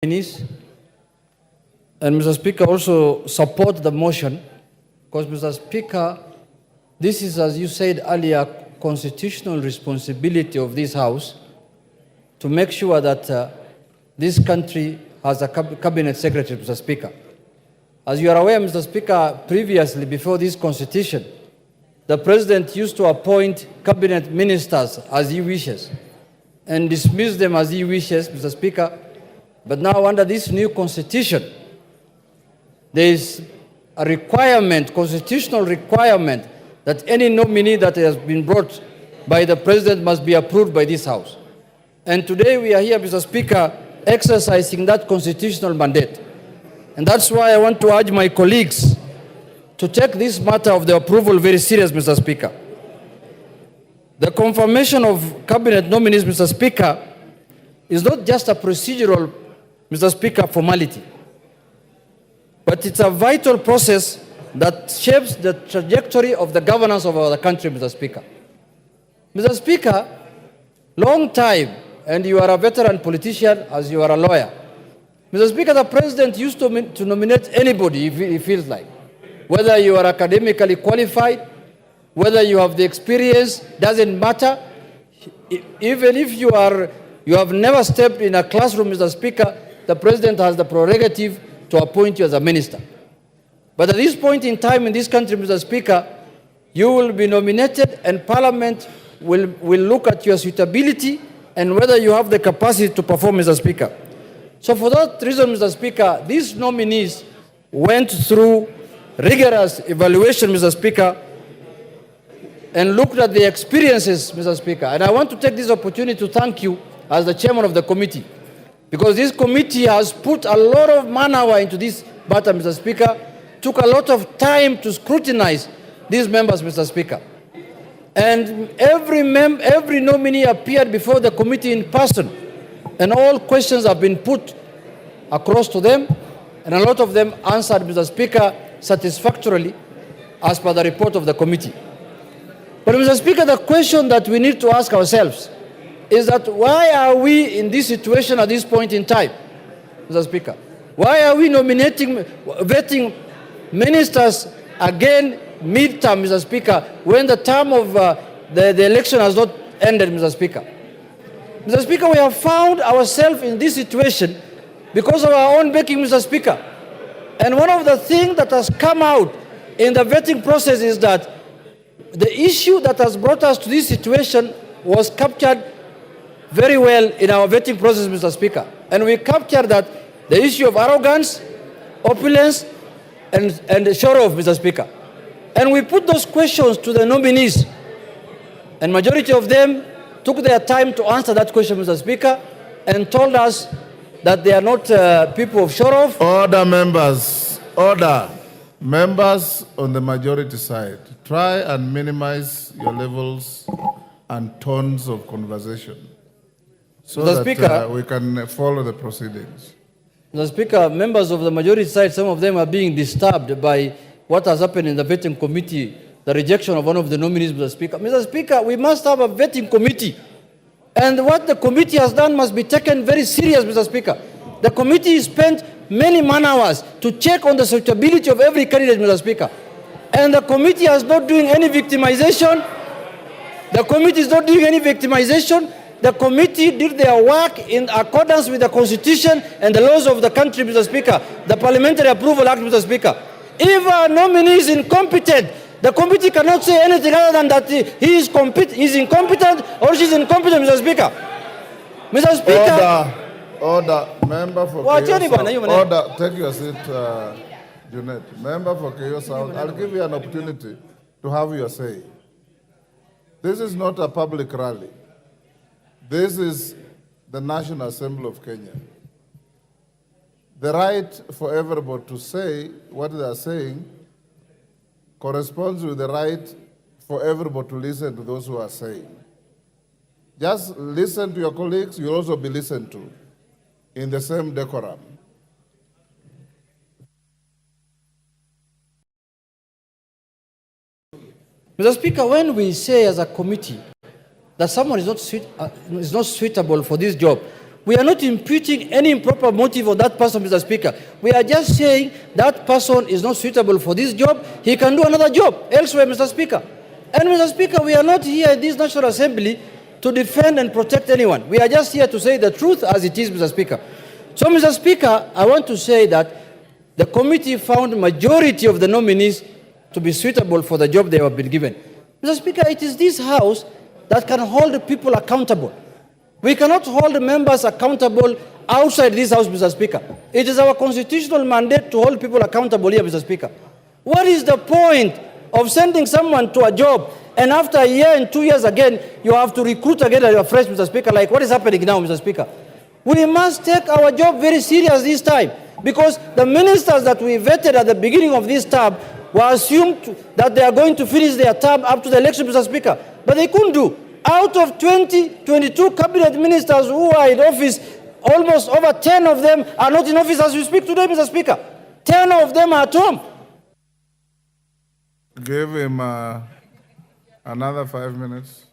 And Mr. Speaker, also support the motion because, Mr. Speaker, this is, as you said earlier, constitutional responsibility of this House to make sure that this country has a cabinet secretary, Mr. Speaker. As you are aware, Mr. Speaker, previously, before this constitution, the President used to appoint cabinet ministers as he wishes and dismiss them as he wishes, Mr. Speaker. But now, under this new constitution, there is a requirement, constitutional requirement, that any nominee that has been brought by the President must be approved by this House. And today we are here, Mr. Speaker, exercising that constitutional mandate. And that's why I want to urge my colleagues to take this matter of the approval very serious, Mr. Speaker. The confirmation of cabinet nominees, Mr. Speaker, is not just a procedural, Mr. Speaker, formality, but it's a vital process that shapes the trajectory of the governance of our country, Mr. Speaker. Mr. Speaker, long time, and you are a veteran politician as you are a lawyer. Mr. Speaker, the President used to nominate anybody if he feels like. Whether you are academically qualified, whether you have the experience, doesn't matter. Even if you have never stepped in a classroom, Mr. Speaker, the President has the prerogative to appoint you as a minister. But at this point in time in this country, Mr. Speaker, you will be nominated and Parliament will look at your suitability and whether you have the capacity to perform, Mr. Speaker. So for that reason, Mr. Speaker, these nominees went through rigorous evaluation, Mr. Speaker, and looked at the experiences, Mr. Speaker. And I want to take this opportunity to thank you as the chairman of the committee, because this committee has put a lot of man-hour into this matter, Mr. Speaker, took a lot of time to scrutinize these members, Mr. Speaker. And every nominee appeared before the committee in person, and all questions have been put across to them, and a lot of them answered, Mr. Speaker, satisfactorily as per the report of the committee. But, Mr. Speaker, the question that we need to ask ourselves is that why are we in this situation at this point in time, Mr. Speaker? Why are we vetting ministers again mid-term, Mr. Speaker, when the term of the election has not ended, Mr. Speaker? Mr. Speaker, we have found ourselves in this situation because of our own making, Mr. Speaker. And one of the things that has come out in the vetting process is that the issue that has brought us to this situation was captured very well in our vetting process, Mr. Speaker. And we captured that the issue of arrogance, opulence, and show-off, Mr. Speaker. And we put those questions to the nominees, and majority of them took their time to answer that question, Mr. Speaker, and told us that they are not people of show-off. Order, members. Order. Members on the majority side, try and minimize your levels and tones of conversation so Mr. Speaker, we can follow the proceedings. Mr. Speaker, members of the majority side, some of them are being disturbed by what has happened in the vetting committee, the rejection of one of the nominees, Mr. Speaker. Mr. Speaker, we must have a vetting committee. And what the committee has done must be taken very serious, Mr. Speaker. The committee spent many man-hours to check on the suitability of every candidate, Mr. Speaker. And the committee is not doing any victimization. The committee is not doing any victimization. The committee did their work in accordance with the Constitution and the laws of the country, Mr. Speaker. The Parliamentary Approval Act, Mr. Speaker. If a nominee is incompetent, the committee cannot say anything other than that he is incompetent or she is incompetent, Mr. Speaker. Mr. Speaker. Order. Member for Order. Take your seat, JUNET. Member for Keyo South. I'll give you an opportunity to have your say. This is not a public rally. This is the National Assembly of Kenya. The right for everybody to say what they are saying corresponds with the right for everybody to listen to those who are saying. Just listen to your colleagues, you'll also be listened to in the same decorum. Mr. Speaker, when we say as a committee that someone is not suitable for this job, We are not imputing any improper motive of that person, Mr. Speaker. We are just saying that person is not suitable for this job. He can do another job elsewhere, Mr. Speaker. And Mr. Speaker, we are not here in this National Assembly to defend and protect anyone. We are just here to say the truth as it is, Mr. Speaker. So, Mr. Speaker, I want to say that the committee found majority of the nominees to be suitable for the job they have been given. Mr. Speaker, it is this House that can hold people accountable. We cannot hold members accountable outside this House, Mr. Speaker. It is our constitutional mandate to hold people accountable here, Mr. Speaker. What is the point of sending someone to a job and after a year and 2 years again, you have to recruit again afresh, Mr. Speaker, like what is happening now, Mr. Speaker? We must take our job very serious this time because the ministers that we vetted at the beginning of this term were assumed that they are going to finish their term up to the election, Mr. Speaker. But they couldn't do. Out of 22 cabinet ministers who are in office, almost over 10 of them are not in office as we speak today, Mr. Speaker. 10 of them are at home. Give him another 5 minutes.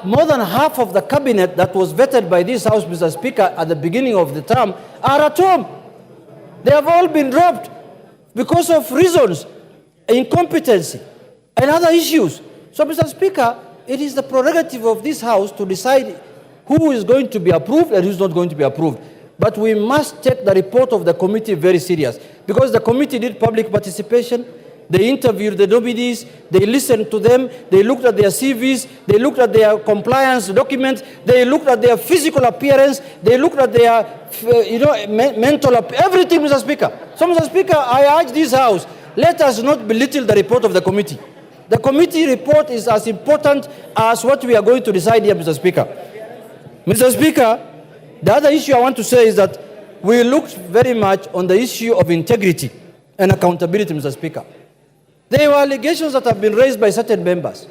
More than half of the cabinet that was vetted by this House, Mr. Speaker, at the beginning of the term are at home. They have all been dropped because of reasons, incompetency, and other issues. So, Mr. Speaker, it is the prerogative of this House to decide who is going to be approved and who is not going to be approved. But we must take the report of the committee very serious because the committee did public participation. They interviewed the nominees, they listened to them, they looked at their CVs, they looked at their compliance documents, they looked at their physical appearance, they looked at their mental everything, Mr. Speaker. So, Mr. Speaker, I urge this House, let us not belittle the report of the committee. The committee report is as important as what we are going to decide here, Mr. Speaker. Mr. Speaker, the other issue I want to say is that we looked very much on the issue of integrity and accountability, Mr. Speaker. There were allegations that have been raised by certain members.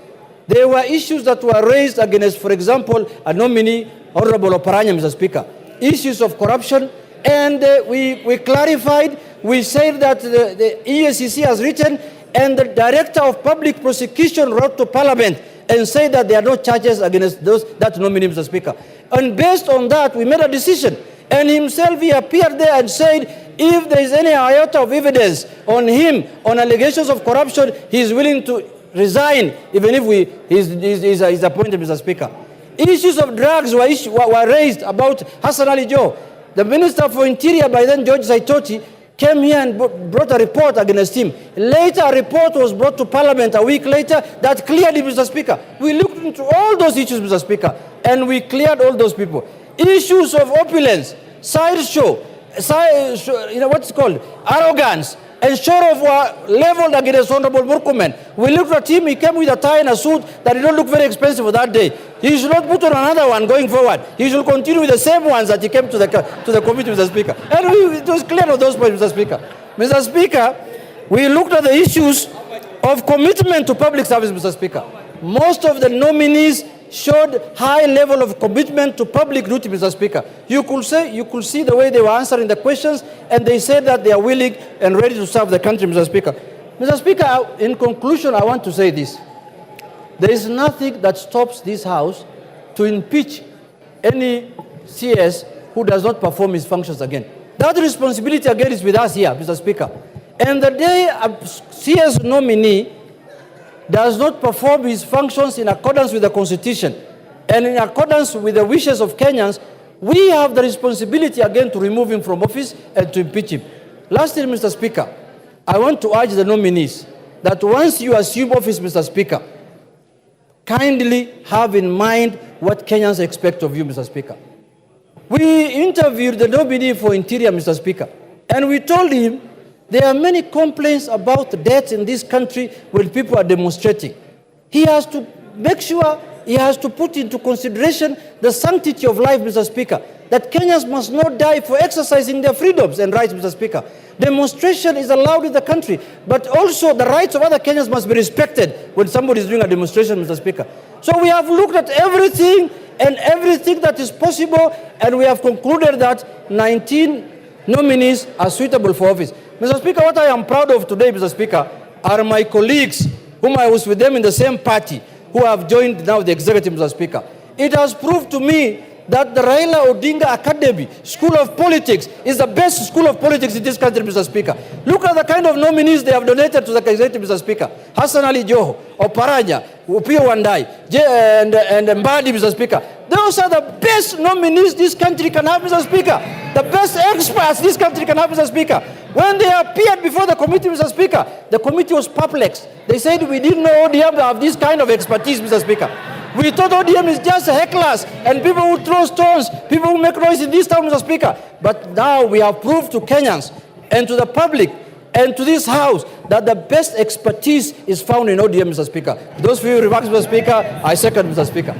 There were issues that were raised against, for example, a nominee, Honorable Oparanya, Mr. Speaker. Issues of corruption, and we clarified, we said that the EACC has written, and the Director of Public Prosecution wrote to Parliament and said that there are no charges against that nominee, Mr. Speaker. And based on that, we made a decision. And himself, he appeared there and said, if there is any iota of evidence on him, on allegations of corruption, he is willing to resign, even if he's appointed, Mr. Speaker. Issues of drugs were raised about Hassan Ali Joe. The Minister for Interior, by then George Saitoti, came here and brought a report against him. Later, a report was brought to Parliament a week later that cleared him, Mr. Speaker. We looked into all those issues, Mr. Speaker, and we cleared all those people. Issues of opulence, sideshow, what's it called? Arrogance, and sort of were leveled against Honorable Murkomen. We looked at him, he came with a tie and a suit that did not look very expensive for that day. He should not put on another one going forward. He should continue with the same ones that he came to the committee, Mr. Speaker. And it was clear of those points, Mr. Speaker. Mr. Speaker, we looked at the issues of commitment to public service, Mr. Speaker. Most of the nominees showed high level of commitment to public duty, Mr. Speaker. You could see the way they were answering the questions, and they said that they are willing and ready to serve the country, Mr. Speaker. Mr. Speaker, in conclusion, I want to say this. There is nothing that stops this House to impeach any CS who does not perform his functions again. That responsibility again is with us here, Mr. Speaker. And the day a CS nominee does not perform his functions in accordance with the Constitution and in accordance with the wishes of Kenyans, we have the responsibility again to remove him from office and to impeach him. Lastly, Mr. Speaker, I want to urge the nominees that once you assume office, Mr. Speaker, kindly have in mind what Kenyans expect of you, Mr. Speaker. We interviewed the nominee for Interior, Mr. Speaker, and we told him there are many complaints about deaths in this country when people are demonstrating. He has to make sure, he has to put into consideration the sanctity of life, Mr. Speaker, that Kenyans must not die for exercising their freedoms and rights, Mr. Speaker. Demonstration is allowed in the country, but also the rights of other Kenyans must be respected when somebody is doing a demonstration, Mr. Speaker. So we have looked at everything and everything that is possible, and we have concluded that 19 nominees are suitable for office. Mr. Speaker, what I am proud of today, Mr. Speaker, are my colleagues whom I was with them in the same party who have joined now the executive, Mr. Speaker. It has proved to me that the Raila Odinga Academy, School of Politics, is the best school of politics in this country, Mr. Speaker. Look at the kind of nominees they have donated to the Kaiserete, Mr. Speaker. Hassan Ali Joho, Oparanya, Upio Wandai, and Mbadi, Mr. Speaker. Those are the best nominees this country can have, Mr. Speaker. The best experts this country can have, Mr. Speaker. When they appeared before the committee, Mr. Speaker, the committee was perplexed. They said, we didn't know ODM have this kind of expertise, Mr. Speaker. We thought ODM is just hecklers and people who throw stones, people who make noise in this town, Mr. Speaker. But now we have proved to Kenyans and to the public and to this House that the best expertise is found in ODM, Mr. Speaker. Those few remarks, Mr. Speaker, I second, Mr. Speaker.